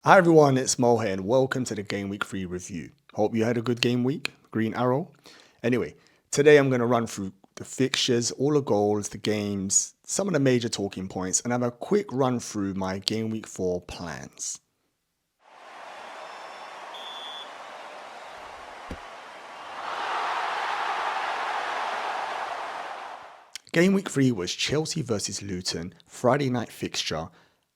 Hi everyone, it's Mo here and welcome to the Game Week 3 review. Hope you had a good game week, Green Arrow. Anyway, today I'm going to run through the fixtures, all the goals, the games, some of the major talking points, and have a quick run through my Game Week 4 plans. Game Week 3 was Chelsea versus Luton, Friday night fixture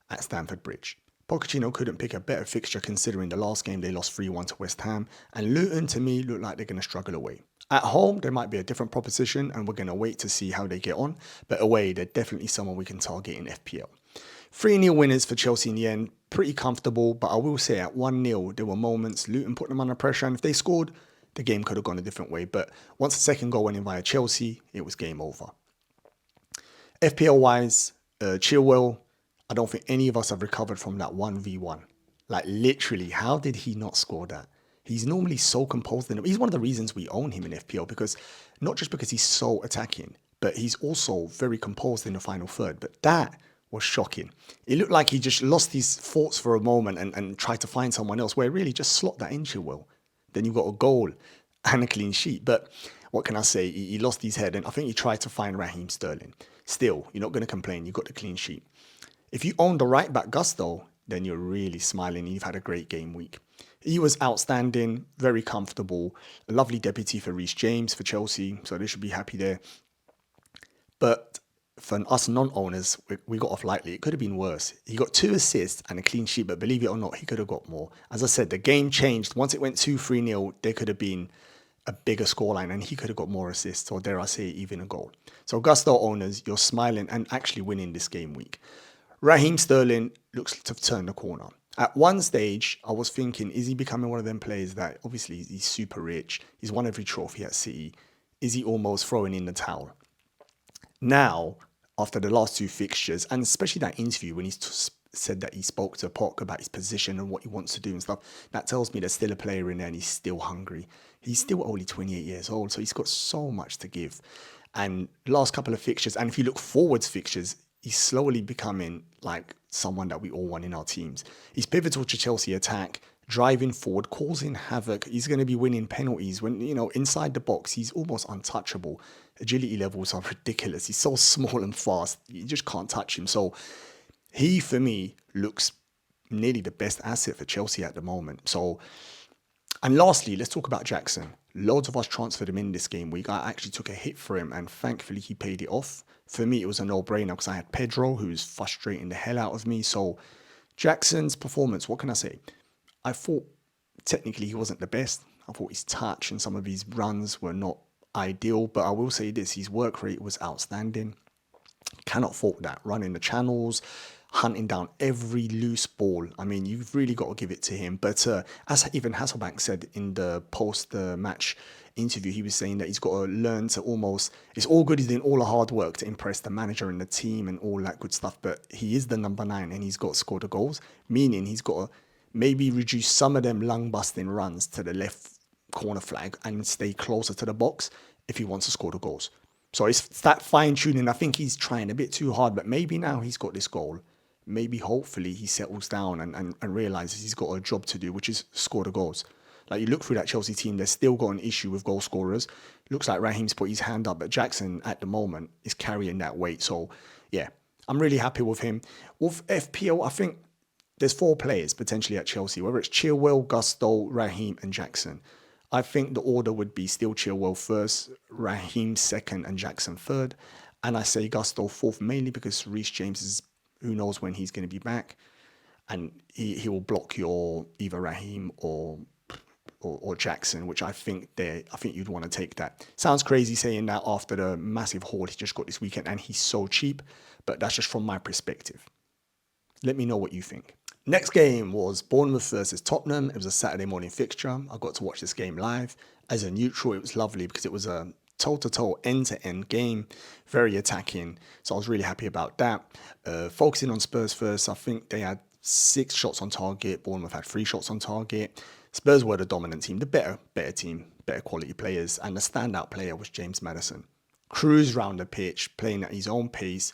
at Stamford Bridge. Pochettino couldn't pick a better fixture considering the last game they lost 3-1 to West Ham, and Luton to me look like they're going to struggle away. At home, there might be a different proposition, and we're going to wait to see how they get on, but away, they're definitely someone we can target in FPL. 3-0 winners for Chelsea in the end, pretty comfortable, but I will say at 1-0, there were moments Luton put them under pressure, and if they scored, the game could have gone a different way, but once the second goal went in via Chelsea, it was game over. FPL wise, Chilwell, I don't think any of us have recovered from that 1v1. Like literally, how did he not score that? He's normally so composed. He's one of the reasons we own him in FPL because not just because he's so attacking, but he's also very composed in the final third. But that was shocking. It looked like he just lost his thoughts for a moment and tried to find someone else where really just slot that in Chilwell. Then you've got a goal and a clean sheet. But what can I say? He lost his head and I think he tried to find Raheem Sterling. Still, you're not going to complain. You got the clean sheet. If you own the right back Gusto, then you're really smiling. You've had a great game week. He was outstanding, very comfortable, a lovely deputy for Reece James for Chelsea, so they should be happy there. But for us non-owners, we got off lightly. It could have been worse. He got 2 assists and a clean sheet, but believe it or not, he could have got more. As I said, the game changed. Once it went 2-3-0, there could have been a bigger scoreline and he could have got more assists, or dare I say, even a goal. So Gusto owners, you're smiling and actually winning this game week. Raheem Sterling looks to have turned the corner. At one stage, I was thinking, is he becoming one of them players that obviously he's super rich, he's won every trophy at City, is he almost throwing in the towel? Now, after the last 2 fixtures, and especially that interview when he said that he spoke to Poch about his position and what he wants to do and stuff, that tells me there's still a player in there and he's still hungry. He's still only 28 years old, so he's got so much to give. And last couple of fixtures, and if you look forwards fixtures, he's slowly becoming like someone that we all want in our teams. He's pivotal to Chelsea attack, driving forward, causing havoc. He's going to be winning penalties when, inside the box, he's almost untouchable. Agility levels are ridiculous. He's so small and fast. You just can't touch him. So he, for me, looks nearly the best asset for Chelsea at the moment. So, and lastly, let's talk about Jackson. Loads of us transferred him in this game week. I actually took a hit for him and thankfully he paid it off. For me, it was a no-brainer because I had Pedro, who's frustrating the hell out of me. So Jackson's performance, what can I say? I thought technically he wasn't the best. I thought his touch and some of his runs were not ideal. But I will say this, his work rate was outstanding. Cannot fault that. Running the channels, hunting down every loose ball. I mean, you've really got to give it to him. But as even Hasselbank said in the post-match interview, he was saying that he's got to learn to almost, it's all good, he's doing all the hard work to impress the manager and the team and all that good stuff, but he is the number 9 and he's got to score the goals, meaning he's got to maybe reduce some of them lung-busting runs to the left corner flag and stay closer to the box if he wants to score the goals. So it's that fine-tuning. I think he's trying a bit too hard, but maybe now he's got this goal. Maybe hopefully he settles down and realizes he's got a job to do, which is score the goals. Like you look through that Chelsea team, they've still got an issue with goal scorers. Looks like Raheem's put his hand up, but Jackson at the moment is carrying that weight. So yeah, I'm really happy with him. With FPL, I think there's 4 players potentially at Chelsea, whether it's Chilwell, Gusto, Raheem and Jackson. I think the order would be still Chilwell first, Raheem second and Jackson third. And I say Gusto fourth mainly because Reece James is, who knows when he's going to be back. And he will block your either Raheem or Jackson, which I think you'd want to take that. Sounds crazy saying that after the massive haul he just got this weekend and he's so cheap, but that's just from my perspective. Let me know what you think. Next game was Bournemouth versus Tottenham. It was a Saturday morning fixture. I got to watch this game live. As a neutral, it was lovely because it was a toe-to-toe, end-to-end game, very attacking. So I was really happy about that. Focusing on Spurs first, I think they had 6 shots on target. Bournemouth had 3 shots on target. Spurs were the dominant team, the better team, better quality players, and the standout player was James Maddison. Cruised round the pitch, playing at his own pace,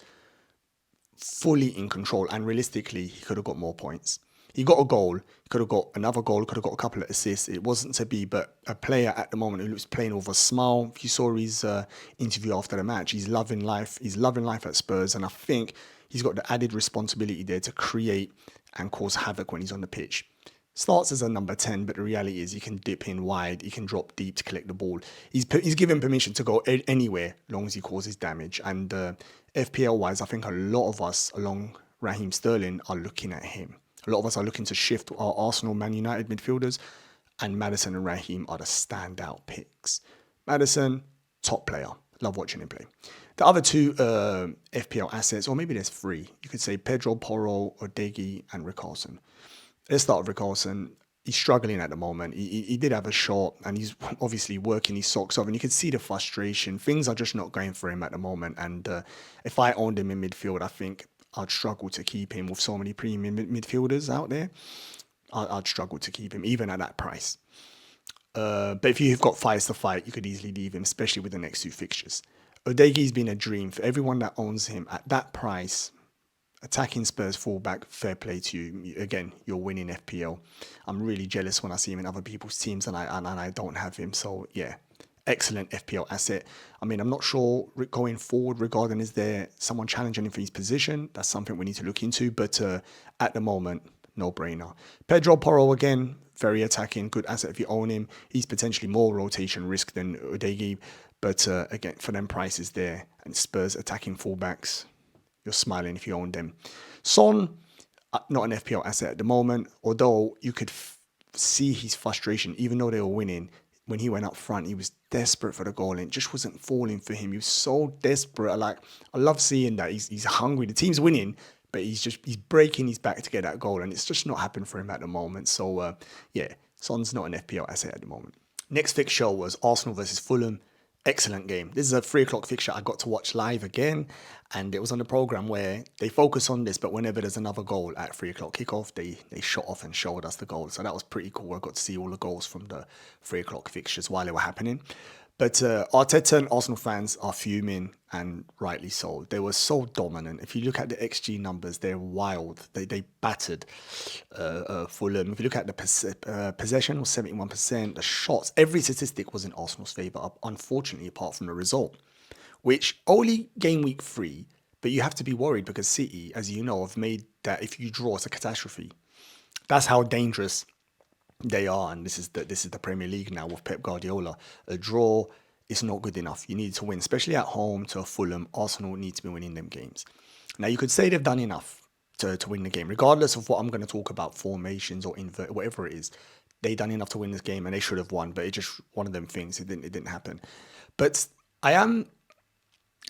fully in control, and realistically, he could have got more points. He got a goal. He could have got another goal. Could have got a couple of assists. It wasn't to be, but a player at the moment who was playing with a smile. If you saw his interview after the match, he's loving life. He's loving life at Spurs, and I think he's got the added responsibility there to create and cause havoc when he's on the pitch. Starts as a number 10, but the reality is he can dip in wide, he can drop deep to collect the ball. He's given permission to go anywhere long as he causes damage. And FPL-wise, I think a lot of us, along Raheem Sterling, are looking at him. A lot of us are looking to shift our Arsenal, Man United midfielders, and Maddison and Raheem are the standout picks. Maddison, top player. Love watching him play. The other two FPL assets, or maybe there's three. You could say Pedro Porro, Odegi, and Richarlison. Let's start with Richarlison. He's struggling at the moment. He did have a shot, and he's obviously working his socks off, and you can see the frustration. Things are just not going for him at the moment, and if I owned him in midfield, I think I'd struggle to keep him with so many premium midfielders out there. I'd struggle to keep him, even at that price. But if you've got fires to fight, you could easily leave him, especially with the next two fixtures. Odegi's been a dream for everyone that owns him at that price. Attacking Spurs fullback, fair play to you. Again, you're winning FPL. I'm really jealous when I see him in other people's teams and I don't have him. So yeah, excellent FPL asset. I mean, I'm not sure going forward regarding is there someone challenging him for his position. That's something we need to look into. But at the moment, no brainer. Pedro Porro again, very attacking, good asset if you own him. He's potentially more rotation risk than Odegi. But again, for them prices there and Spurs attacking fullbacks, you're smiling if you own them. Son, not an FPL asset at the moment, although you could see his frustration, even though they were winning. When he went up front, he was desperate for the goal and it just wasn't falling for him. He was so desperate. I love seeing that. He's hungry. The team's winning, but he's breaking his back to get that goal, and it's just not happened for him at the moment. So yeah, Son's not an FPL asset at the moment. Next fixture was Arsenal versus Fulham. Excellent game. This is a 3 o'clock fixture I got to watch live again, and it was on the programme where they focus on this, but whenever there's another goal at 3 o'clock kickoff, they shot off and showed us the goal. So that was pretty cool. I got to see all the goals from the 3 o'clock fixtures while they were happening. But Arteta and Arsenal fans are fuming, and rightly so. They were so dominant. If you look at the XG numbers, they're wild. They battered Fulham. If you look at the possession was 71%, the shots, every statistic was in Arsenal's favour, unfortunately, apart from the result, which only game week 3, but you have to be worried because City, as you know, have made that if you draw, it's a catastrophe. That's how dangerous they are, and this is the Premier League now with Pep Guardiola. A draw is not good enough. You need to win, especially at home to a Fulham. Arsenal need to be winning them games. Now, you could say they've done enough to win the game, regardless of what I'm going to talk about, formations or invert, whatever it is. They done enough to win this game, and they should have won. But it's just one of them things. It didn't happen. But I am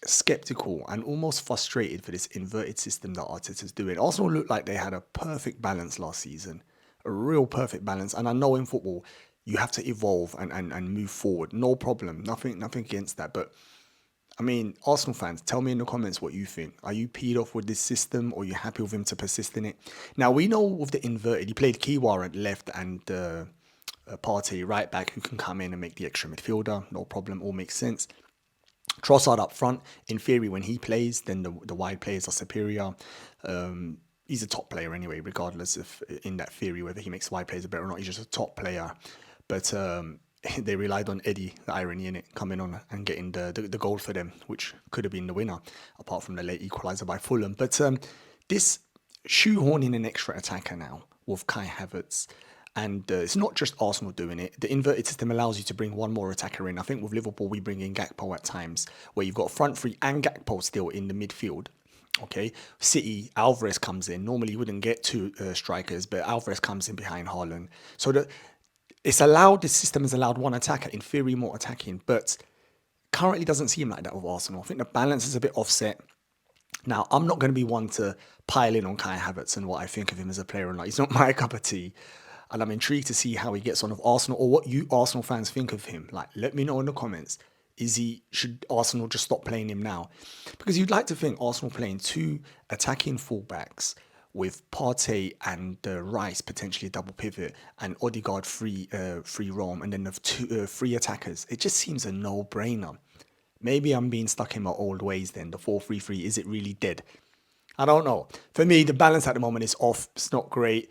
skeptical and almost frustrated for this inverted system that Arteta's doing. Arsenal looked like they had a perfect balance last season. A real perfect balance, and I know in football you have to evolve and move forward. No problem, nothing against that. But I mean, Arsenal fans, tell me in the comments what you think. Are you peed off with this system, or are you happy with him to persist in it? Now we know with the inverted, he played Kiwar at left and Partey right back, who can come in and make the extra midfielder. No problem, all makes sense. Trossard up front. In theory, when he plays, then the wide players are superior. He's a top player anyway, regardless of in that theory whether he makes wide players better or not. He's just a top player. But they relied on Eddie, the irony in it, coming on and getting the goal for them, which could have been the winner, apart from the late equaliser by Fulham. But this shoehorning an extra attacker now with Kai Havertz, and it's not just Arsenal doing it. The inverted system allows you to bring one more attacker in. I think with Liverpool, we bring in Gakpo at times, where you've got front three and Gakpo still in the midfield. Okay, City, Alvarez comes in. Normally, you wouldn't get two strikers, but Alvarez comes in behind Haaland. So the system has allowed one attacker, in theory, more attacking, but currently doesn't seem like that with Arsenal. I think the balance is a bit offset. Now, I'm not going to be one to pile in on Kai Havertz and what I think of him as a player or not. He's not my cup of tea. And I'm intrigued to see how he gets on with Arsenal, or what you Arsenal fans think of him. Like, let me know in the comments. Should Arsenal just stop playing him now? Because you'd like to think Arsenal playing two attacking fullbacks with Partey and Rice potentially a double pivot, and Odegaard free roam, and then of three attackers. It just seems a no-brainer. Maybe I'm being stuck in my old ways then. The 4-3-3, is it really dead? I don't know. For me, the balance at the moment is off. It's not great.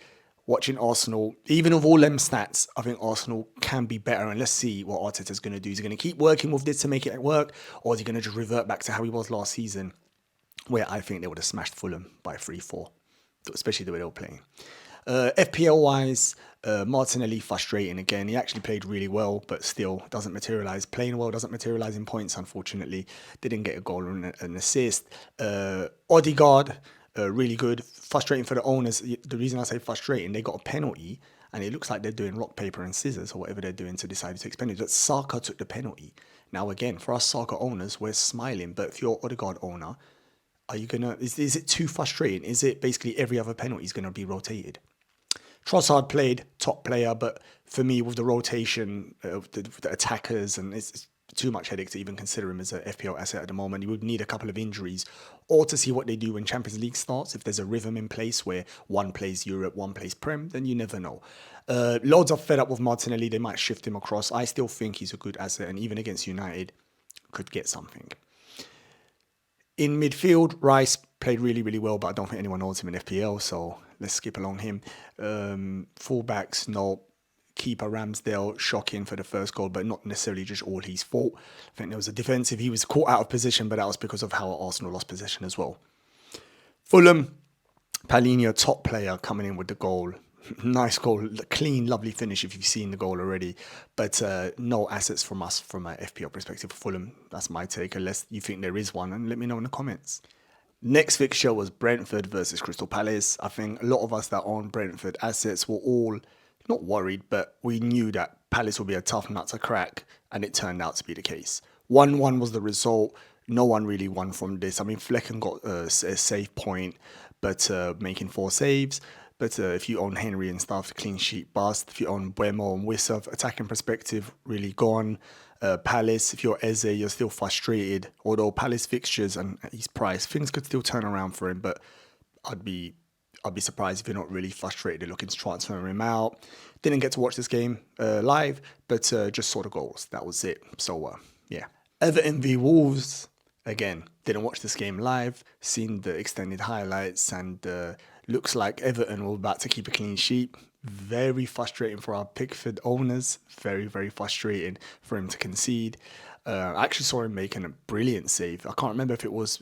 watching Arsenal, even with all them stats, I think Arsenal can be better. And let's see what Arteta's going to do. Is he going to keep working with this to make it work? Or is he going to just revert back to how he was last season, where I think they would have smashed Fulham by 3-4, especially the way they were playing. FPL-wise, Martinelli frustrating again. He actually played really well, but still doesn't materialise. Playing well doesn't materialise in points, unfortunately. Didn't get a goal or an assist. Odegaard, really good. Frustrating for the owners. The reason I say frustrating, they got a penalty, and it looks like they're doing rock, paper, and scissors, or whatever they're doing to decide to take penalties. But Saka took the penalty. Now, again, for us Saka owners, we're smiling. But if you're Odegaard owner, are you gonna? Is it too frustrating? Is it basically every other penalty is gonna be rotated? Trossard played, top player, but for me, with the rotation of the attackers, and it's too much headache to even consider him as an FPL asset at the moment. You would need a couple of injuries, or to see what they do when Champions League starts. If there's a rhythm in place where one plays Europe, one plays Prem, then you never know. Loads are fed up with Martinelli. They might shift him across. I still think he's a good asset, and even against United, could get something. In midfield, Rice played really, really well, but I don't think anyone knows him in FPL, so let's skip along him. Fullbacks, no. Keeper Ramsdale, shocking for the first goal, but not necessarily just all his fault. I think there was a defensive. He was caught out of position, but that was because of how Arsenal lost possession as well. Fulham, Palhinha, top player, coming in with the goal. Nice goal, clean, lovely finish if you've seen the goal already. But no assets from us from an FPL perspective for Fulham. That's my take, unless you think there is one, and let me know in the comments. Next fixture was Brentford versus Crystal Palace. I think a lot of us that own Brentford assets were all not worried, but we knew that Palace would be a tough nut to crack, and it turned out to be the case. 1-1 was the result. No one really won from this. I mean, Flecken got a save point, but making 4 saves. But if you own Henry and stuff, clean sheet bust. If you own Buemo and Wissa, attacking perspective, really gone. Palace, if you're Eze, you're still frustrated. Although Palace fixtures and his price, things could still turn around for him, but I'd be surprised if you're not really frustrated and looking to transfer him out. Didn't get to watch this game live, but just saw the goals. That was it. So, yeah. Everton v Wolves. Again, didn't watch this game live. Seen the extended highlights, and looks like Everton were about to keep a clean sheet. Very frustrating for our Pickford owners. Very, very frustrating for him to concede. I actually saw him making a brilliant save. I can't remember if it was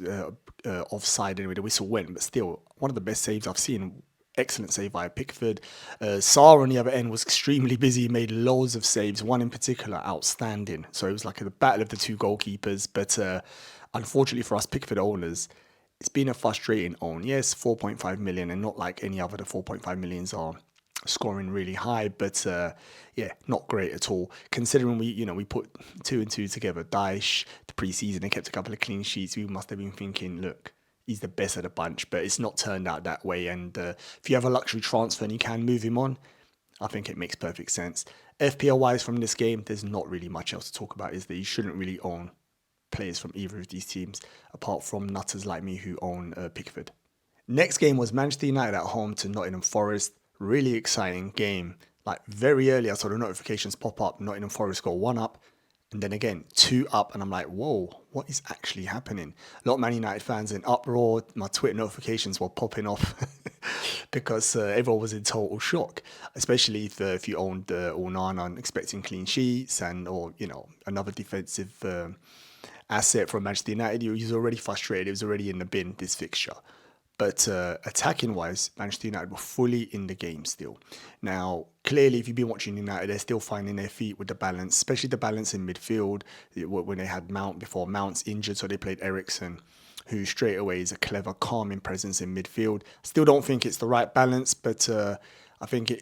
offside anyway, the whistle went, but still, one of the best saves I've seen. Excellent save by Pickford. Sarr on the other end was extremely busy. He made loads of saves. One in particular, outstanding. So it was like a battle of the two goalkeepers. But unfortunately for us Pickford owners, it's been a frustrating own. Yes, 4.5 million, and not like any other. The 4.5 millions are scoring really high, but yeah, not great at all. Considering we put 2 and 2 together. Daesh, the preseason, they kept a couple of clean sheets. We must have been thinking, look, he's the best of the bunch, but it's not turned out that way. And if you have a luxury transfer and you can move him on, I think it makes perfect sense. FPL wise from this game, there's not really much else to talk about, is that you shouldn't really own players from either of these teams, apart from nutters like me who own Pickford. Next game was Manchester United at home to Nottingham Forest. Really exciting game. Like very early, I saw the notifications pop up. Nottingham Forest got 1 up, and then again 2 up, and I'm like, whoa, what is actually happening? A lot of Man United fans in uproar. My Twitter notifications were popping off because everyone was in total shock, especially if you owned Onana and expecting clean sheets or another defensive asset from Manchester United. He was already frustrated. It was already in the bin, this fixture. But attacking-wise, Manchester United were fully in the game still. Now, clearly, if you've been watching United, they're still finding their feet with the balance, especially the balance in midfield when they had Mount before. Mount's injured, so they played Eriksen, who straight away is a clever, calming presence in midfield. Still don't think it's the right balance, but I think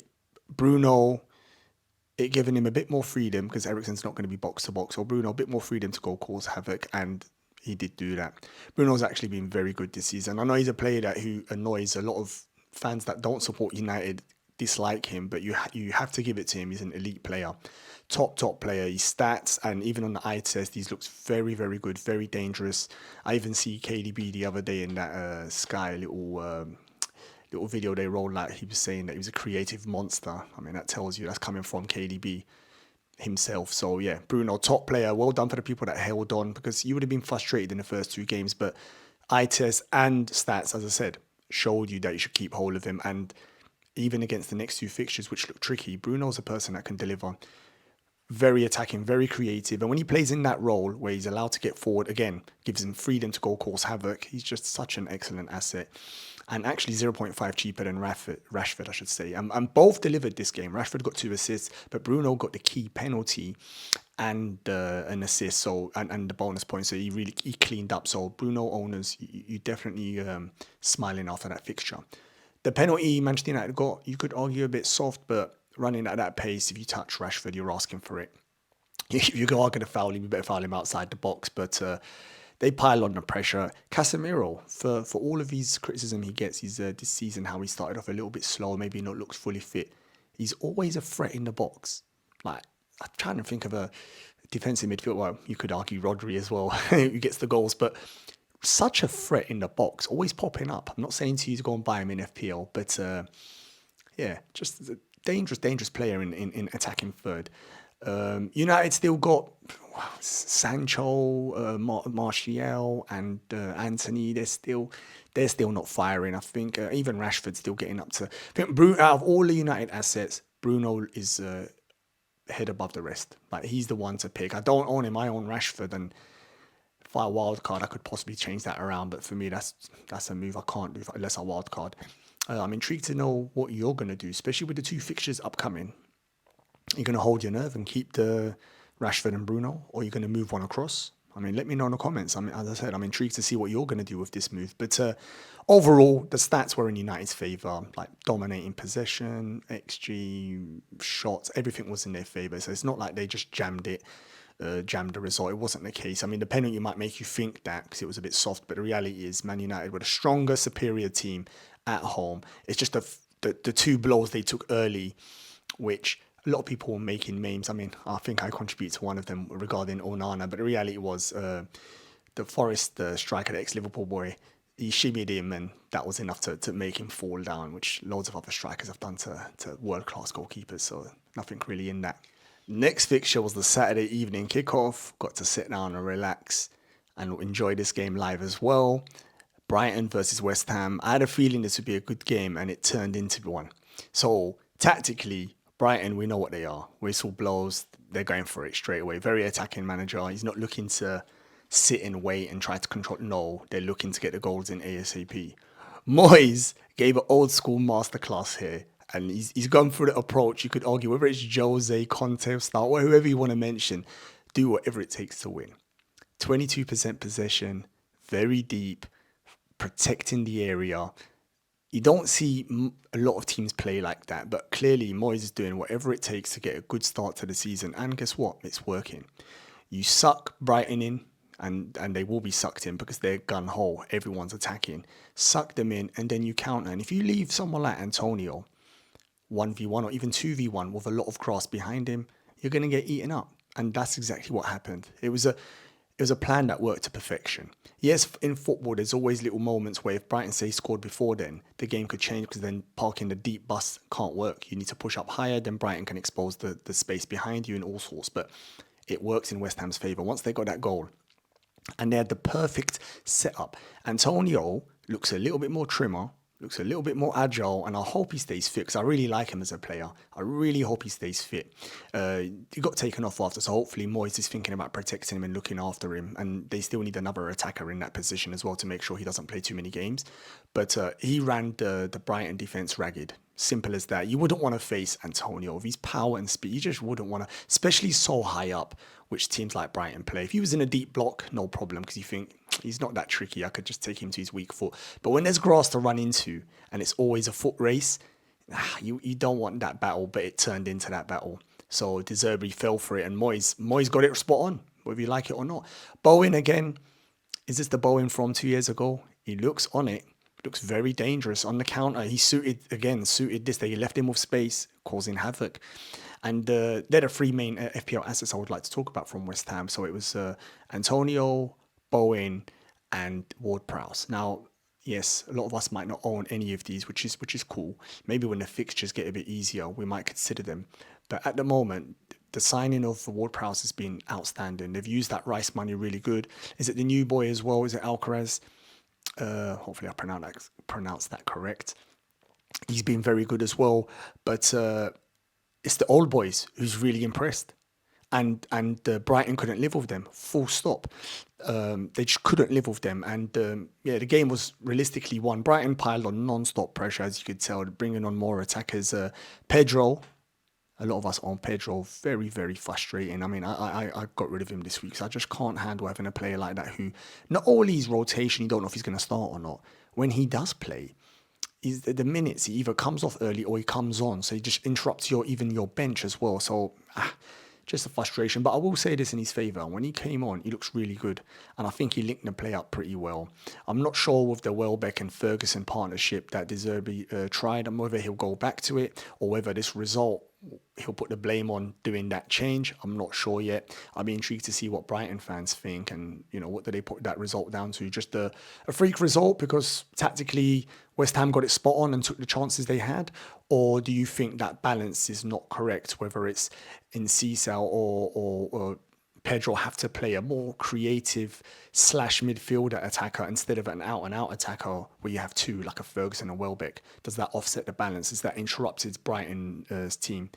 Bruno, it giving him a bit more freedom, because Eriksen's not going to be box-to-box, or Bruno a bit more freedom to go cause havoc, and he did do that. Bruno's actually been very good this season. I know he's a player who annoys a lot of fans that don't support United, dislike him, but you have to give it to him. He's an elite player. Top player. His stats, and even on the eye test, he looks very, very good, very dangerous. I even see KDB the other day in that Sky little video they rolled out. He was saying that he was a creative monster. I mean, that tells you that's coming from KDB himself. So yeah, Bruno, top player. Well done for the people that held on, because you would have been frustrated in the first 2 games, but eye test and stats, as I said, showed you that you should keep hold of him. And even against the next two fixtures, which look tricky, Bruno's a person that can deliver. Very attacking, very creative. And when he plays in that role where he's allowed to get forward, again, gives him freedom to go cause havoc. He's just such an excellent asset. And actually 0.5 cheaper than Rashford, I should say. And both delivered this game. Rashford got 2 assists, but Bruno got the key penalty and an assist, so and the bonus point. So he cleaned up. So Bruno owners, you definitely smiling after that fixture. The penalty Manchester United got, you could argue a bit soft, but running at that pace, if you touch Rashford, you're asking for it. If you are going to foul him, you better foul him outside the box. But they pile on the pressure. Casemiro, for all of his criticism he gets, he's this season how he started off a little bit slow, maybe not looked fully fit. He's always a threat in the box. Like, I'm trying to think of a defensive midfield. Well, you could argue Rodri as well, who gets the goals, but such a threat in the box, always popping up. I'm not saying to you to go and buy him in FPL, but yeah, just a dangerous player in attacking third. United still got Sancho, Martial, and Anthony. They're still not firing. I think even Rashford's still getting up to. I think out of all the United assets, Bruno is head above the rest. Like, he's the one to pick. I don't own him. I own Rashford, and if I wild card, I could possibly change that around. But for me, that's a move I can't do unless I wild card. I'm intrigued to know what you're going to do, especially with the 2 fixtures upcoming. You're going to hold your nerve and keep the Rashford and Bruno, or you're going to move one across? I mean, let me know in the comments. I mean, as I said, I'm intrigued to see what you're going to do with this move. But overall, the stats were in United's favour, like dominating possession, XG, shots, everything was in their favour. So it's not like they just jammed the result. It wasn't the case. I mean, the penalty might make you think that because it was a bit soft, but the reality is Man United were a stronger, superior team at home. It's just the 2 blows they took early, which a lot of people were making memes. I mean, I think I contribute to one of them regarding Onana, but the reality was the Forest striker, the ex-Liverpool boy, he shimmied him, and that was enough to make him fall down, which loads of other strikers have done to world-class goalkeepers, so nothing really in that. Next fixture was the Saturday evening kickoff. Got to sit down and relax and enjoy this game live as well. Brighton versus West Ham. I had a feeling this would be a good game, and it turned into one. So tactically, Brighton, we know what they are. Whistle blows, they're going for it straight away. Very attacking manager. He's not looking to sit and wait and try to control. No, they're looking to get the goals in ASAP. Moyes gave an old school masterclass here. And he's gone through the approach. You could argue whether it's Jose, Conte, or Star, or whoever you want to mention. Do whatever it takes to win. 22% possession, very deep, protecting the area. You don't see a lot of teams play like that, but clearly Moyes is doing whatever it takes to get a good start to the season. And guess what? It's working. You suck Brighton in, and they will be sucked in because they're gun-ho. Everyone's attacking. Suck them in, and then you counter. And if you leave someone like Antonio 1v1 or even 2v1 with a lot of grass behind him, you're going to get eaten up. And that's exactly what happened. It was a plan that worked to perfection. Yes, in football, there's always little moments where if Brighton, say, scored before then, the game could change because then parking the deep bus can't work. You need to push up higher, then Brighton can expose the space behind you and all sorts. But it works in West Ham's favour. Once they got that goal, and they had the perfect setup. Antonio looks a little bit more trimmer, looks a little bit more agile, and I hope he stays fit because I really like him as a player. I really hope he stays fit. He got taken off after, so hopefully Moyes is thinking about protecting him and looking after him, and they still need another attacker in that position as well to make sure he doesn't play too many games. But he ran the Brighton defence ragged. Simple as that. You wouldn't want to face Antonio with his power and speed. You just wouldn't want to, especially so high up, which teams like Brighton play. If he was in a deep block, no problem, because you think he's not that tricky. I could just take him to his weak foot. But when there's grass to run into and it's always a foot race, you don't want that battle, but it turned into that battle. So De Zerbi fell for it, and Moyes got it spot on, whether you like it or not. Bowen again. Is this the Bowen from 2 years ago? He looks on it. Looks very dangerous on the counter. He suited this. They left him with space, causing havoc. And they're the 3 main FPL assets I would like to talk about from West Ham. So it was Antonio, Bowen, and Ward-Prowse. Now, yes, a lot of us might not own any of these, which is cool. Maybe when the fixtures get a bit easier, we might consider them. But at the moment, the signing of Ward-Prowse has been outstanding. They've used that Rice money really good. Is it the new boy as well? Is it Alcaraz? Hopefully I pronounced that correct. He's been very good as well. But it's the old boys who's really impressed. And Brighton couldn't live with them. Full stop. They just couldn't live with them. And yeah, the game was realistically won. Brighton piled on non-stop pressure, as you could tell, bringing on more attackers. Pedro, a lot of us on Pedro, very, very frustrating. I mean, I got rid of him this week because I just can't handle having a player like that who, not only his rotation, you don't know if he's going to start or not. When he does play, is the minutes he either comes off early or he comes on, so he just interrupts even your bench as well. So just a frustration. But I will say this in his favour: when he came on, he looks really good, and I think he linked the play up pretty well. I'm not sure with the Welbeck and Ferguson partnership that De Zerbi tried, and whether he'll go back to it or whether this result he'll put the blame on doing that change. I'm not sure yet. I'll be intrigued to see what Brighton fans think, and what do they put that result down to? Just a freak result because tactically West Ham got it spot on and took the chances they had, or do you think that balance is not correct? Whether it's in Cecil or Pedro have to play a more creative slash midfielder attacker instead of an out and out attacker where you have two like a Ferguson and Welbeck. Does that offset the balance? Is that interrupted Brighton's team?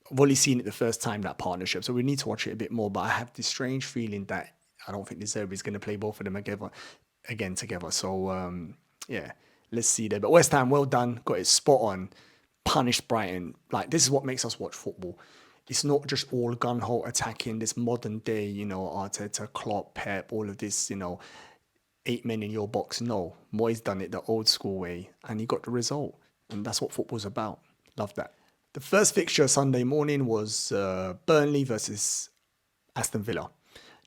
I've only seen it the first time, that partnership, so we need to watch it a bit more. But I have this strange feeling that I don't think De Zerbi is going to play both of them again together. So yeah, let's see there. But West Ham, well done, got it spot on, punished Brighton. Like, this is what makes us watch football. It's not just all gun-ho attacking, this modern day, Arteta, Klopp, Pep, all of this, 8 men in your box. No, Moyes done it the old school way and he got the result. And that's what football's about. Love that. The first fixture Sunday morning was Burnley versus Aston Villa.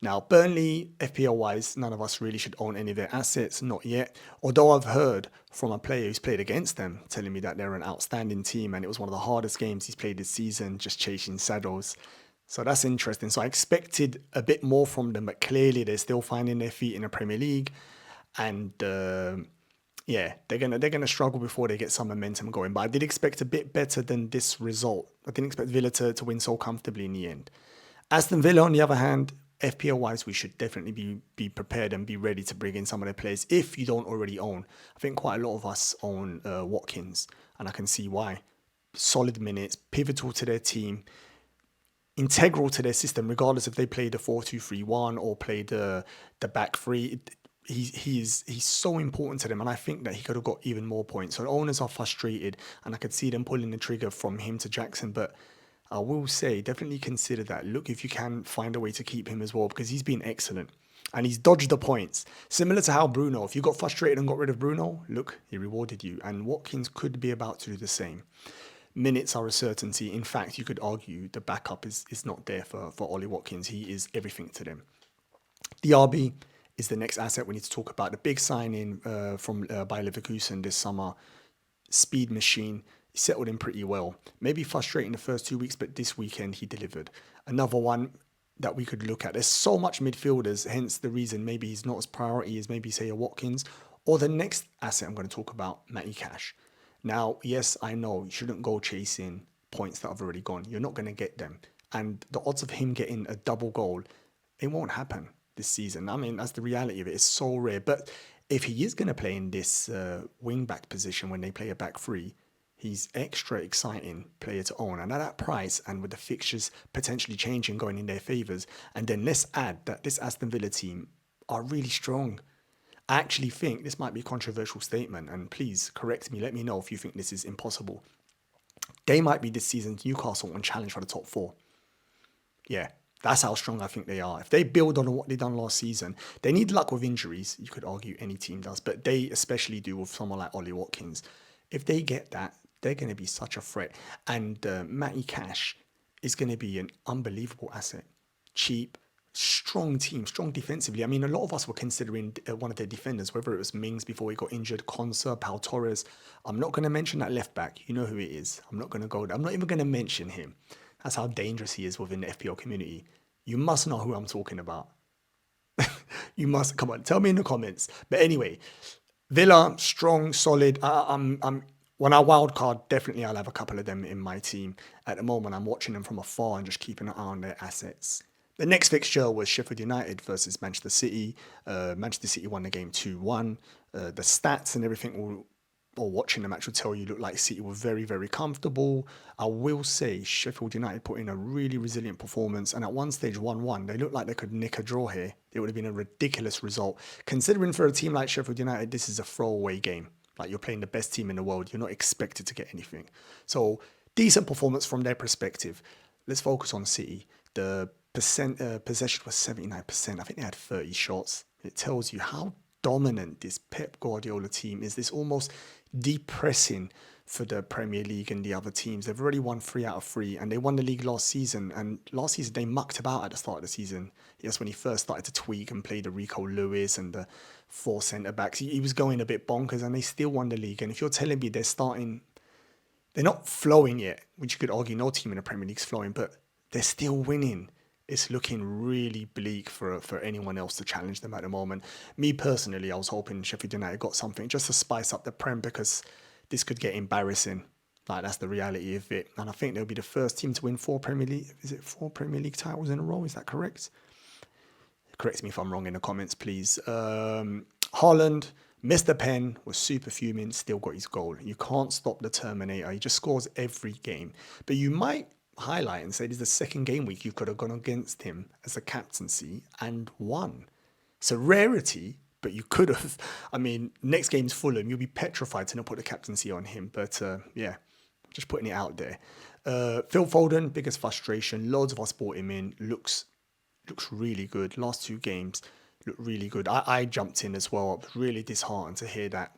Now, Burnley, FPL-wise, none of us really should own any of their assets, not yet. Although I've heard from a player who's played against them telling me that they're an outstanding team and it was one of the hardest games he's played this season, just chasing saddles. So that's interesting. So I expected a bit more from them, but clearly they're still finding their feet in the Premier League. And yeah, they're gonna struggle before they get some momentum going. But I did expect a bit better than this result. I didn't expect Villa to win so comfortably in the end. Aston Villa, on the other hand, FPL-wise, we should definitely be prepared and be ready to bring in some of their players if you don't already own. I think quite a lot of us own Watkins, and I can see why. Solid minutes, pivotal to their team, integral to their system, regardless if they play the 4-2-3-1 or play the back three. He's so important to them, and I think that he could have got even more points. So owners are frustrated, and I could see them pulling the trigger from him to Jackson, but I will say, definitely consider that. Look if you can find a way to keep him as well, because he's been excellent. And he's dodged the points. Similar to how Bruno, if you got frustrated and got rid of Bruno, look, he rewarded you. And Watkins could be about to do the same. Minutes are a certainty. In fact, you could argue the backup is not there for Ollie Watkins. He is everything to them. DRB is the next asset we need to talk about. The big signing from by Leverkusen this summer. Speed machine. He settled in pretty well. Maybe frustrating the first 2 weeks, but this weekend he delivered. Another one that we could look at. There's so much midfielders, hence the reason maybe he's not as priority as maybe say a Watkins. Or the next asset I'm going to talk about, Matty Cash. Now, yes, I know you shouldn't go chasing points that have already gone. You're not going to get them. And the odds of him getting a double goal, it won't happen this season. I mean, that's the reality of it. It's so rare. But if he is going to play in this wing-back position when they play a back three, he's extra exciting player to own. And at that price, and with the fixtures potentially changing, going in their favours, and then let's add that this Aston Villa team are really strong. I actually think this might be a controversial statement, and please correct me, let me know if you think this is impossible. They might be this season's Newcastle and challenge for the top four. Yeah, that's how strong I think they are. If they build on what they done last season, they need luck with injuries. You could argue any team does, but they especially do with someone like Ollie Watkins. If they get that, they're going to be such a threat. And Matty Cash is going to be an unbelievable asset. Cheap, strong team, strong defensively. I mean, a lot of us were considering one of their defenders, whether it was Mings before he got injured, Konsa, Pau Torres. I'm not going to mention that left back. You know who it is. I'm not going to go there. I'm not even going to mention him. That's how dangerous he is within the FPL community. You must know who I'm talking about. You must. Come on, tell me in the comments. But anyway, Villa, strong, solid. When I wildcard, definitely I'll have a couple of them in my team. At the moment, I'm watching them from afar and just keeping an eye on their assets. The next fixture was Sheffield United versus Manchester City. Manchester City won the game 2-1. The stats and everything will or watching the match would tell you looked like City were very, very comfortable. I will say Sheffield United put in a really resilient performance, and at one stage 1-1, they looked like they could nick a draw here. It would have been a ridiculous result. Considering for a team like Sheffield United, this is a throwaway game. Like, you're playing the best team in the world. You're not expected to get anything. So decent performance from their perspective. Let's focus on City. The possession was 79%. I think they had 30 shots. It tells you how dominant this Pep Guardiola team is. This almost depressing for the Premier League and the other teams. They've already won 3 out of 3, and they won the league last season. And last season they mucked about at the start of the season. Yes, when he first started to tweak and play the Rico Lewis and the 4 centre backs, he was going a bit bonkers, and they still won the league. And if you're telling me they're not flowing yet, which you could argue no team in the Premier League's flowing, but they're still winning. It's looking really bleak for anyone else to challenge them at the moment. Me personally, I was hoping Sheffield United got something just to spice up the Prem, because this could get embarrassing. Like, that's the reality of it. And I think they'll be the first team to win 4 Premier League titles in a row? Is that correct? Correct me if I'm wrong in the comments, please. Haaland missed the pen, was super fuming, still got his goal. You can't stop the Terminator. He just scores every game. But you might highlight and say this is the second game week you could have gone against him as a captaincy and won. It's a rarity, but you could have. I mean, next game's Fulham. You'll be petrified to not put the captaincy on him. But yeah, just putting it out there. Phil Foden, biggest frustration. Loads of us bought him in. Looks really good. Last 2 games look really good. I jumped in as well. I was really disheartened to hear that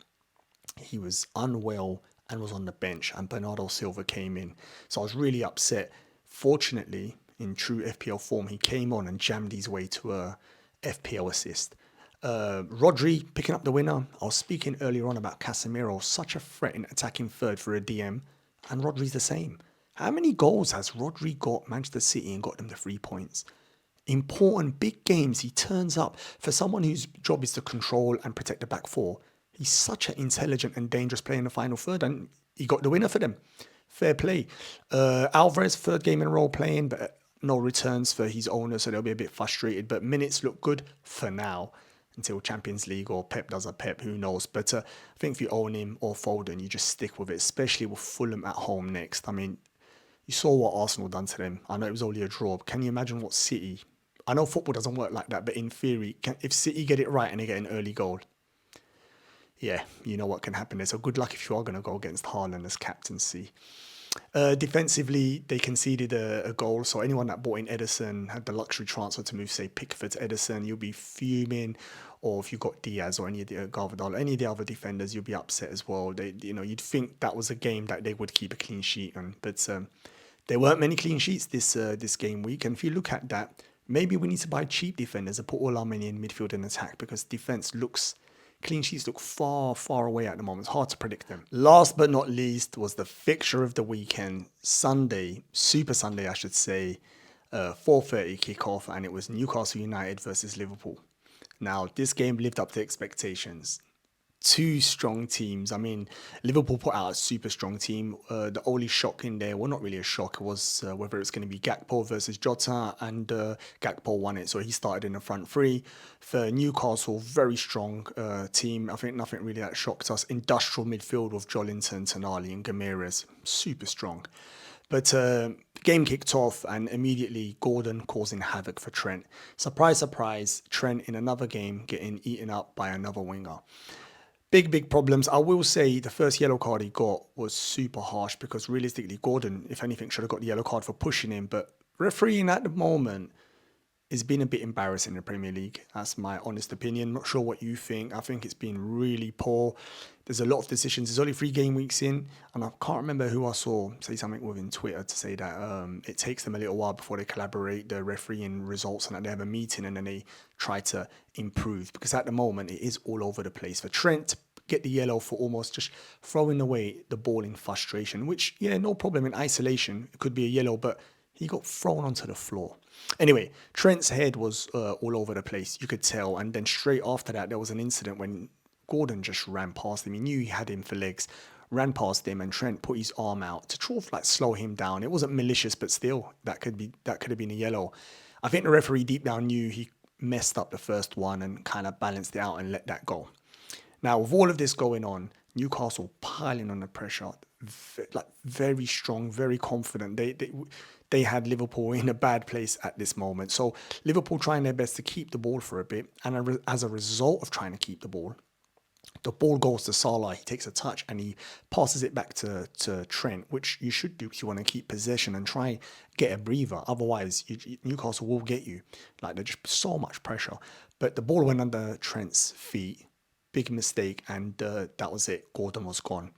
he was unwell and was on the bench, and Bernardo Silva came in. So I was really upset. Fortunately, in true FPL form, he came on and jammed his way to a FPL assist. Rodri picking up the winner. I was speaking earlier on about Casemiro, such a threat in attacking third for a DM, and Rodri's the same. How many goals has Rodri got Manchester City and got them the 3 points? Important big games, he turns up. For someone whose job is to control and protect the back 4, he's such an intelligent and dangerous player in the final third, and he got the winner for them. Fair play. Alvarez, 3rd game in a row playing, but no returns for his owner, so they'll be a bit frustrated. But minutes look good for now, until Champions League or Pep does a Pep, who knows. But I think if you own him or Foden, you just stick with it, especially with Fulham at home next. I mean, you saw what Arsenal done to them. I know it was only a draw, but can you imagine what City... I know football doesn't work like that, but in theory, if City get it right and they get an early goal, yeah, you know what can happen there. So good luck if you are going to go against Haaland as captaincy. Defensively, they conceded a goal. So anyone that bought in Ederson had the luxury transfer to move, say, Pickford to Ederson, you'll be fuming. Or if you got Diaz or any of the Gvardiol, any of the other defenders, you'll be upset as well. You'd think that was a game that they would keep a clean sheet on, but there weren't many clean sheets this game week. And if you look at that, maybe we need to buy cheap defenders and put all our money in midfield and attack, because clean sheets look far, far away at the moment. It's hard to predict them. Last but not least was the fixture of the weekend. Sunday, Super Sunday, I should say, 4:30 kickoff, and it was Newcastle United versus Liverpool. Now, this game lived up to expectations. 2 strong teams. I mean, Liverpool put out a super strong team. The only shock in there, well, not really a shock, was whether it's going to be Gakpo versus Jota, and Gakpo won it, so he started in the front 3. For Newcastle, very strong team. I think nothing really that shocked us. Industrial midfield with Jolinton, Tonali and Gameres, super strong. But game kicked off, and immediately Gordon causing havoc for Trent. Surprise, surprise, Trent in another game getting eaten up by another winger. Big problems. I will say the first yellow card he got was super harsh, because realistically, Gordon, if anything, should have got the yellow card for pushing him. But refereeing at the moment has been a bit embarrassing in the Premier League. That's my honest opinion. Not sure what you think. I think it's been really poor. There's a lot of decisions. There's only 3 game weeks in, and I can't remember who I saw say something within Twitter to say that it takes them a little while before they collaborate the refereeing results, and that they have a meeting and then they try to improve, because at the moment it is all over the place. For Trent to get the yellow for almost just throwing away the ball in frustration, which, yeah, no problem in isolation, it could be a yellow, but he got thrown onto the floor. Anyway, Trent's head was all over the place, you could tell. And then straight after that, there was an incident when Gordon just ran past him. He knew he had him for legs, ran past him, and Trent put his arm out to try to like slow him down. It wasn't malicious, but still, that could have been a yellow. I think the referee deep down knew he messed up the first one and kind of balanced it out and let that go. Now, with all of this going on, Newcastle piling on the pressure, like very strong, very confident. They had Liverpool in a bad place at this moment. So Liverpool trying their best to keep the ball for a bit, and as a result of trying to keep the ball goes to Salah. He takes a touch and he passes it back to Trent, which you should do because you want to keep possession and try get a breather. Otherwise, Newcastle will get you. Like, there's just so much pressure. But the ball went under Trent's feet. Big mistake, and that was it. Gordon was gone.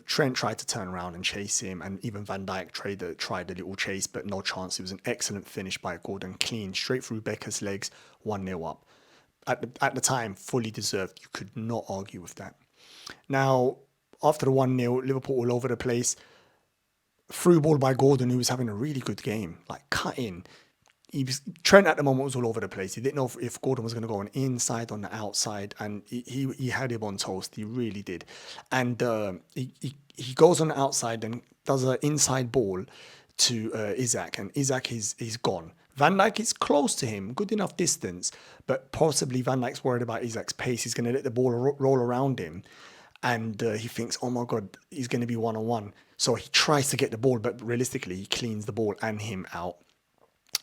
Trent tried to turn around and chase him, and even Van Dijk tried a little chase, but no chance. It was an excellent finish by Gordon, clean, straight through Becker's legs, 1-0 up. At the time, fully deserved. You could not argue with that. Now, after the 1-0, Liverpool all over the place. Through ball by Gordon, who was having a really good game, like cut in. Trent at the moment was all over the place. He didn't know if Gordon was going to go on inside, on the outside, and he had him on toast. He really did. And he goes on the outside and does an inside ball to Isaac, and Isaac is gone. Van Dijk is close to him, good enough distance, but possibly Van Dijk's worried about Isaac's pace. He's going to let the ball roll around him, and he thinks, oh my God, he's going to be one-on-one. So he tries to get the ball, but realistically, he cleans the ball and him out.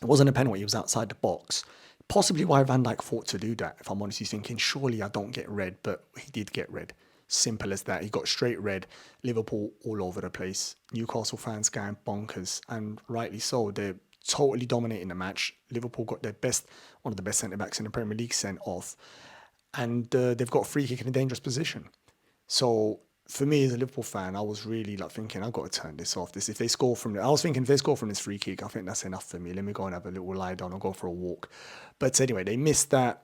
It wasn't a penalty, he was outside the box. Possibly why Van Dijk thought to do that, if I'm honest. He's thinking, surely I don't get red, but he did get red. Simple as that. He got straight red. Liverpool all over the place. Newcastle fans going bonkers, and rightly so. They're totally dominating the match. Liverpool got one of the best centre-backs in the Premier League sent off, and they've got a free kick in a dangerous position. So for me as a Liverpool fan, I was really like thinking, I've got to turn this off. If they score from this free kick, I think that's enough for me. Let me go and have a little lie down or go for a walk. But anyway, they missed that.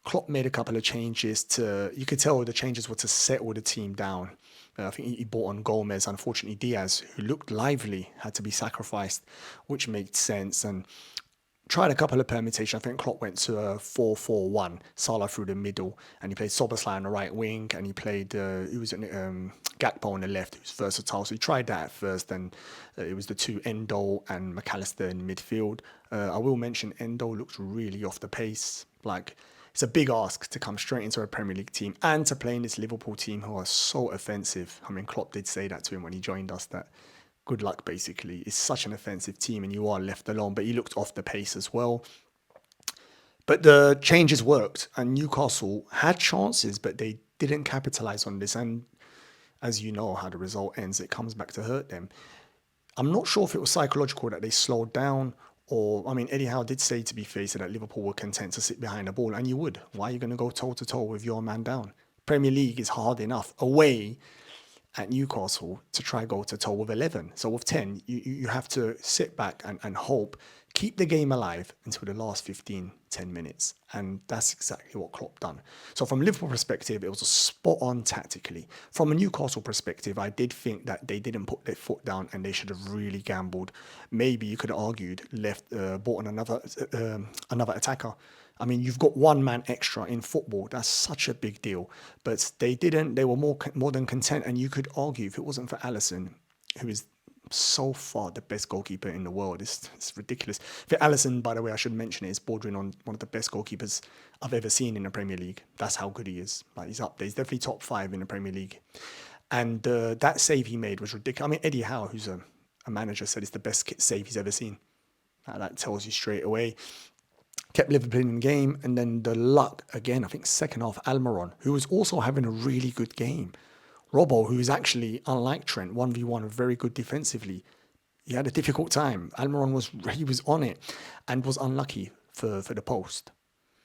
Klopp made a couple of changes you could tell the changes were to settle the team down. I think he brought on Gomez. Unfortunately, Diaz, who looked lively, had to be sacrificed, which made sense. And tried a couple of permutations. I think Klopp went to a 4-4-1, Salah through the middle, and he played Szoboszlai on the right wing, and he played Gakpo on the left, who's versatile. So he tried that at first, and it was the two, Endo and McAllister in midfield. I will mention Endo looks really off the pace. Like, it's a big ask to come straight into a Premier League team and to play in this Liverpool team who are so offensive. I mean, Klopp did say that to him when he joined us, that good luck, basically. It's such an offensive team and you are left alone. But he looked off the pace as well. But the changes worked, and Newcastle had chances, but they didn't capitalise on this. And as you know how the result ends, it comes back to hurt them. I'm not sure if it was psychological that they slowed down, or, I mean, Eddie Howe did say, to be fair, that Liverpool were content to sit behind the ball, and you would. Why are you going to go toe-to-toe with your man down? Premier League is hard enough away at Newcastle to try go to toe with 11. So with 10, you have to sit back and hope, keep the game alive until the last 10 minutes. And that's exactly what Klopp done. So from a Liverpool perspective, it was a spot on tactically. From a Newcastle perspective, I did think that they didn't put their foot down and they should have really gambled. Maybe you could have argued, brought on another attacker. I mean, you've got one man extra in football. That's such a big deal. But they didn't. They were more than content. And you could argue, if it wasn't for Alisson, who is so far the best goalkeeper in the world, it's ridiculous. For Alisson, by the way, I should mention it, is bordering on one of the best goalkeepers I've ever seen in the Premier League. That's how good he is. Like, he's up there. He's definitely top 5 in the Premier League. And that save he made was ridiculous. I mean, Eddie Howe, who's a manager, said it's the best save he's ever seen. That tells you straight away. Kept Liverpool in the game, and then the luck again. I think second half, Almiron, who was also having a really good game. Robbo, who is actually, unlike Trent, 1v1, very good defensively. He had a difficult time. Almiron was on it and was unlucky for the post.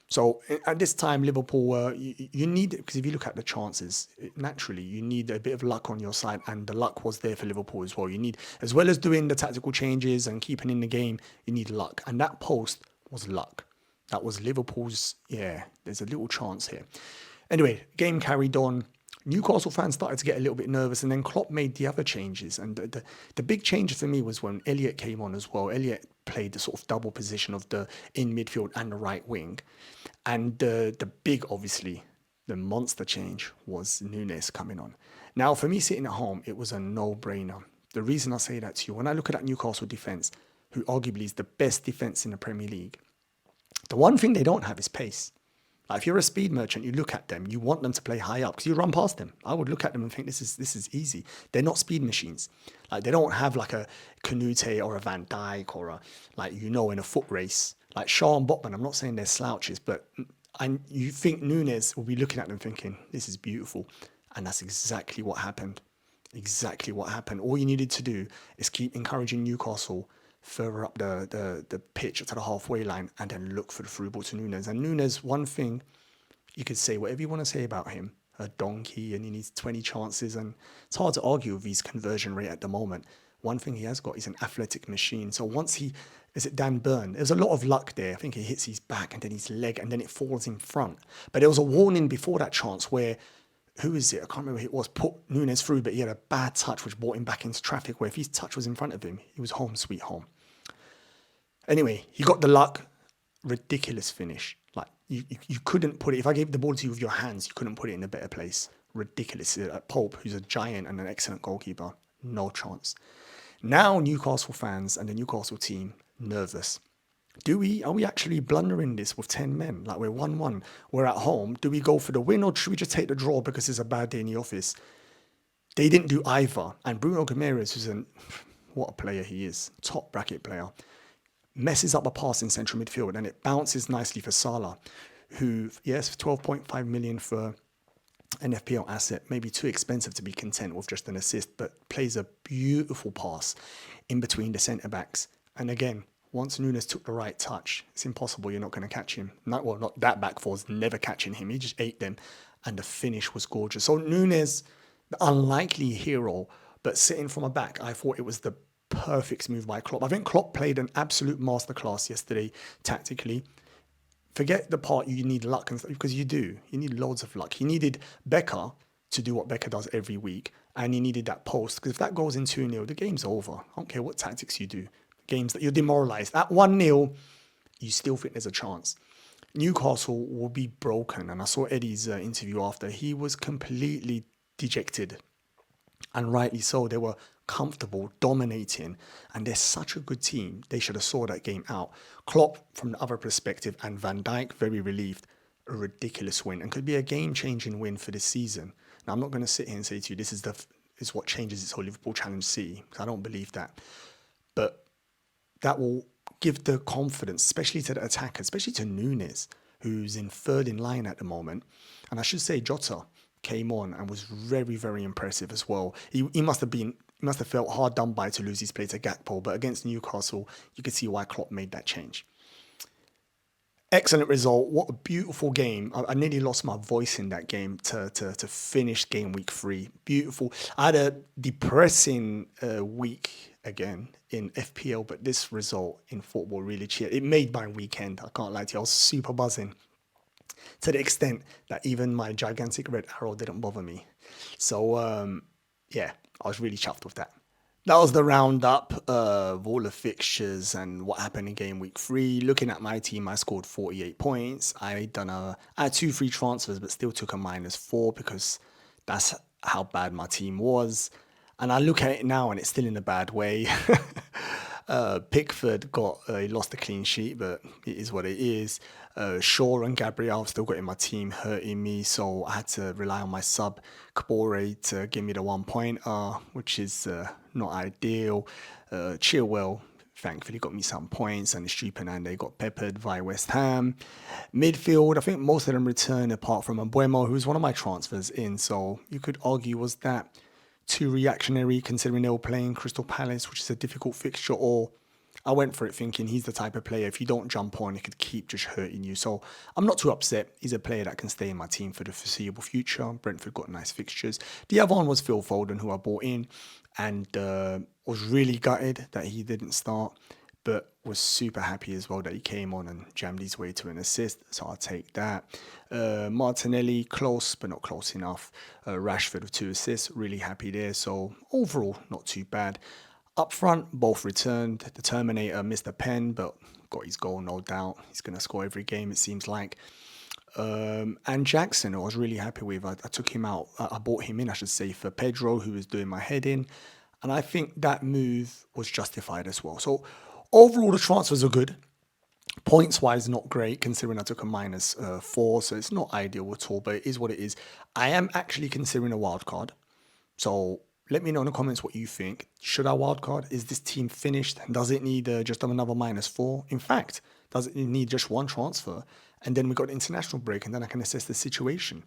So at this time, Liverpool, you need, because if you look at the chances, naturally, you need a bit of luck on your side, and the luck was there for Liverpool as well. You need, as well as doing the tactical changes and keeping in the game, you need luck. And that post was luck. That was Liverpool's, there's a little chance here. Anyway, game carried on. Newcastle fans started to get a little bit nervous, and then Klopp made the other changes. And the big change for me was when Elliott came on as well. Elliott played the sort of double position of the in midfield and the right wing. And the big, obviously, the monster change was Núñez coming on. Now, for me sitting at home, it was a no-brainer. The reason I say that to you, when I look at that Newcastle defence, who arguably is the best defence in the Premier League, the one thing they don't have is pace. Like if you're a speed merchant, you look at them, you want them to play high up because you run past them. I would look at them and think this is easy. They're not speed machines. Like they don't have like a Canute or a Van Dijk or a in a foot race. Like Shaw and Botman, I'm not saying they're slouches, but you think Nunes will be looking at them thinking, this is beautiful. And that's exactly what happened. Exactly what happened. All you needed to do is keep encouraging Newcastle further up the pitch to the halfway line and then look for the through ball to Nunes. And Nunes, one thing, you could say whatever you want to say about him, a donkey and he needs 20 chances, and it's hard to argue with his conversion rate at the moment. One thing he has got is an athletic machine. So once is it Dan Burn? There's a lot of luck there. I think he hits his back and then his leg and then it falls in front. But there was a warning before that chance where, who is it? I can't remember who it was, put Nunes through, but he had a bad touch which brought him back into traffic where if his touch was in front of him, he was home sweet home. Anyway, he got the luck. Ridiculous finish. Like you couldn't put it, if I gave the ball to you with your hands, you couldn't put it in a better place. Ridiculous. Pope, who's a giant and an excellent goalkeeper, no chance. Now Newcastle fans and the Newcastle team nervous. Are we actually blundering this with 10 men? Like we're 1-1, we're at home. Do we go for the win or should we just take the draw because it's a bad day in the office? They didn't do either. And Bruno Guimaraes, what a player he is, top bracket player, messes up a pass in central midfield and it bounces nicely for Salah, who, yes, 12.5 million for an FPL asset, maybe too expensive to be content with just an assist, but plays a beautiful pass in between the centre-backs. And again, once Nunes took the right touch, it's impossible you're not going to catch him. Not that back four's never catching him. He just ate them. And the finish was gorgeous. So Nunes, the unlikely hero, but sitting from a back, I thought it was the perfect move by Klopp. I think Klopp played an absolute masterclass yesterday tactically. Forget the part you need luck and stuff, because you do. You need loads of luck. He needed Becker to do what Becker does every week. And he needed that post. Because if that goes in 2-0, the game's over. I don't care what tactics you do. Games that you're demoralised. At 1-0, you still think there's a chance. Newcastle will be broken. And I saw Eddie's interview after. He was completely dejected. And rightly so. They were comfortable, dominating. And they're such a good team. They should have saw that game out. Klopp, from the other perspective, and Van Dijk, very relieved. A ridiculous win. And could be a game-changing win for this season. Now, I'm not going to sit here and say to you, this is what changes this whole Liverpool Challenge City. Because I don't believe that. But that will give the confidence, especially to the attacker, especially to Nunes, who's in third in line at the moment. And I should say Jota came on and was very, very impressive as well. He must have felt hard done by to lose his place to Gakpo, but against Newcastle, you could see why Klopp made that change. Excellent result. What a beautiful game. I nearly lost my voice in that game to finish game week 3. Beautiful. I had a depressing week again in FPL, but this result in football really cheered. It made my weekend. I can't lie to you. I was super buzzing to the extent that even my gigantic red arrow didn't bother me. So, yeah, I was really chuffed with that. That was the roundup of all the fixtures and what happened in game week 3. Looking at my team, I scored 48 points. I had 2 free transfers, but still took a -4 because that's how bad my team was. And I look at it now and it's still in a bad way. Pickford he lost a clean sheet, but it is what it is. Shaw and Gabriel I've still got in my team hurting me, so I had to rely on my sub Kabore to give me the 1 pointer, which is not ideal. Chilwell thankfully got me some points, and Estupiñán got peppered via West Ham. Midfield, I think most of them returned apart from Mbeumo, who was one of my transfers in, so you could argue was that too reactionary considering they were playing Crystal Palace, which is a difficult fixture, or I went for it thinking he's the type of player, if you don't jump on, it could keep just hurting you. So I'm not too upset. He's a player that can stay in my team for the foreseeable future. Brentford got nice fixtures. The other one was Phil Foden, who I bought in, and was really gutted that he didn't start, but was super happy as well that he came on and jammed his way to an assist, so I'll take that. Martinelli, close, but not close enough. Rashford with 2 assists, really happy there, so overall, not too bad. Up front, both returned. The Terminator missed a pen, but got his goal, no doubt. He's going to score every game, it seems like. And Jackson, I was really happy with. I took him out. I bought him in, I should say, for Pedro, who was doing my head in. And I think that move was justified as well. So overall, the transfers are good. Points wise, not great considering I took a -4, so it's not ideal at all, but it is what it is. I am actually considering a wild card. So let me know in the comments what you think. Should I wildcard? Is this team finished? Does it need just another -4? In fact, does it need just one transfer? And then we got the international break, and then I can assess the situation.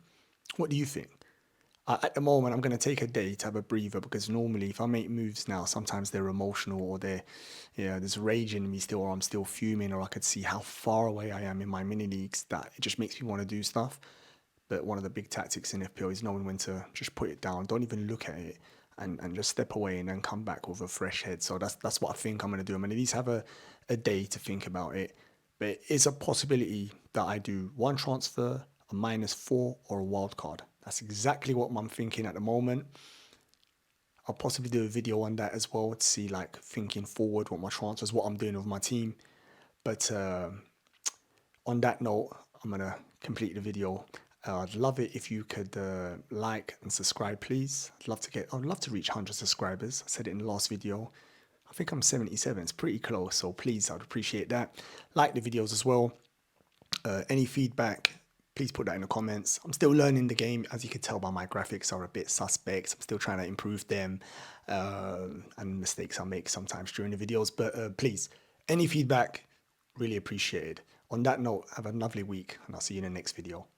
What do you think? At the moment, I'm going to take a day to have a breather because normally, if I make moves now, sometimes they're emotional or there's rage in me still, or I'm still fuming, or I could see how far away I am in my mini leagues that it just makes me want to do stuff. But one of the big tactics in FPL is knowing when to just put it down. Don't even look at it and just step away and then come back with a fresh head. So that's what I think I'm going to do. I'm going to at least have a day to think about it. But it's a possibility that I do one transfer, a -4, or a wild card. That's exactly what I'm thinking at the moment. I'll possibly do a video on that as well to see like thinking forward, what my transfers, what I'm doing with my team. But on that note, I'm gonna complete the video. I'd love it if you could like and subscribe, please. I'd love to reach 100 subscribers. I said it in the last video. I think I'm 77. It's pretty close, so please, I'd appreciate that. Like the videos as well. Any feedback, please put that in the comments. I'm still learning the game. As you can tell by my graphics are a bit suspect. I'm still trying to improve them and mistakes I make sometimes during the videos. But please, any feedback, really appreciated. On that note, have a lovely week and I'll see you in the next video.